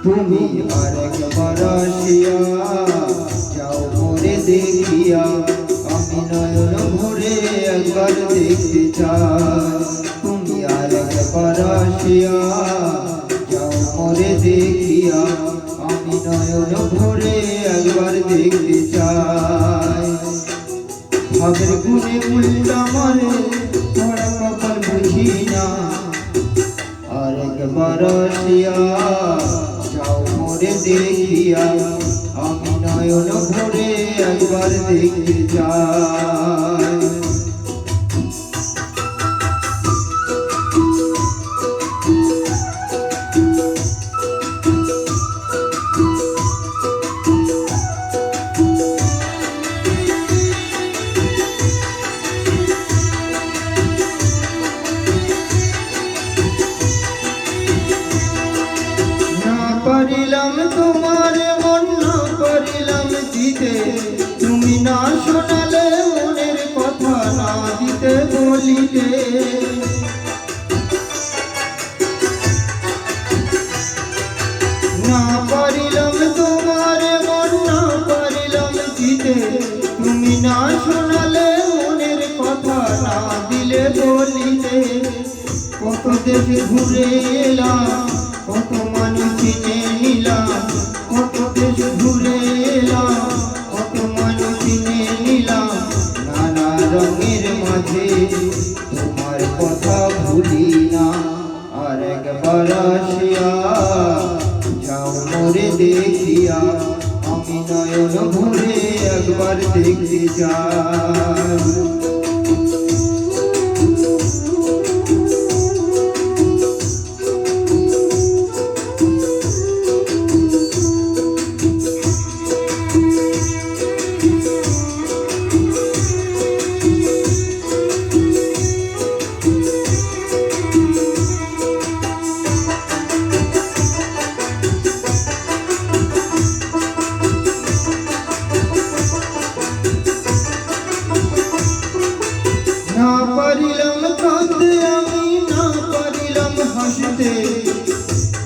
তুমি আরেকবার আসিয়া যাও মোরে দেখিয়া, আমি নয়ন ভরে একবার দেখতে চাই। তুমি আরেকবার আসিয়া যাও মোরে দেখিয়া, আমি নয়ন ভরে একবার দেখতে চাই। ভাবের গুণে উল্টা মারে ধরা কপাল বুঝি না, আরেকবার আসিয়া যাও মোরে দেখিয়া, আমি নয়ন ভরে একবার দেখতে চাই। পারিলাম তোমার মন না পারিলাম দিতে, তুমি না শোনালে মনের কথা না দিতে বলিতে। না পারিলাম তোমার মন না পারিলাম দিতে, তুমি না শোনালে মনের কথা না দিলে বলিতে। কত দেশ ঘুরে এলাম, কত মানুষ চিনে নিলাম, কত দেশ ঘুরে এলাম, কত মানুষ চিনে নিলাম। নানা রঙের মাঝে তোমার কথা ভুলি না, আর একবার আসিয়া যাও মোরে দেখিয়া, আমি নয়ন ভরে একবার দেখতে চাই। না পারিলাম কাঁদতে আমি, না পারিলাম হাসতে,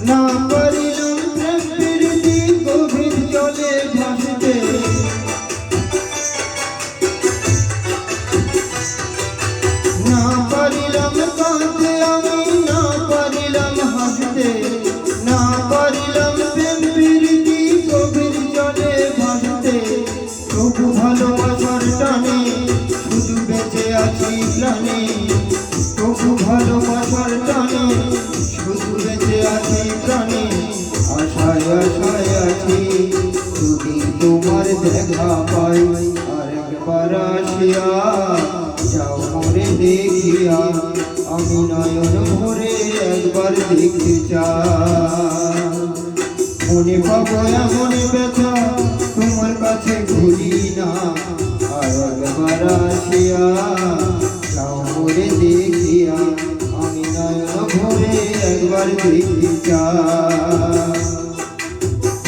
না পারিলাম প্রেম প্রীতি গভীর জলে ভাসতে। না পারিলাম কাঁদতে আমি, না পারিলাম হাসতে, না পারিলাম প্রেম প্রীতি গভীর জলে ভাসতে। তবু ভালোবাসার টানে শুধু বেঁচে আছি প্রাণে, তবু ভালোবাসার টানে শুধু বেঁচে আছি প্রাণে। আশায় আশায় আছি যদি তোমার দেখা পাই, আরেকবার আসিয়া যাও মোরে দেখিয়া, আমি নয়ন ভরে একবার দেখতে চাই। মনে পাবো এমন ব্যথা তোমার কাছে ভুলি না, আরেকবার আসিয়া যাও মোরে দেখিয়া, আমি নয়ন ভরে একবার দেখতে চাই।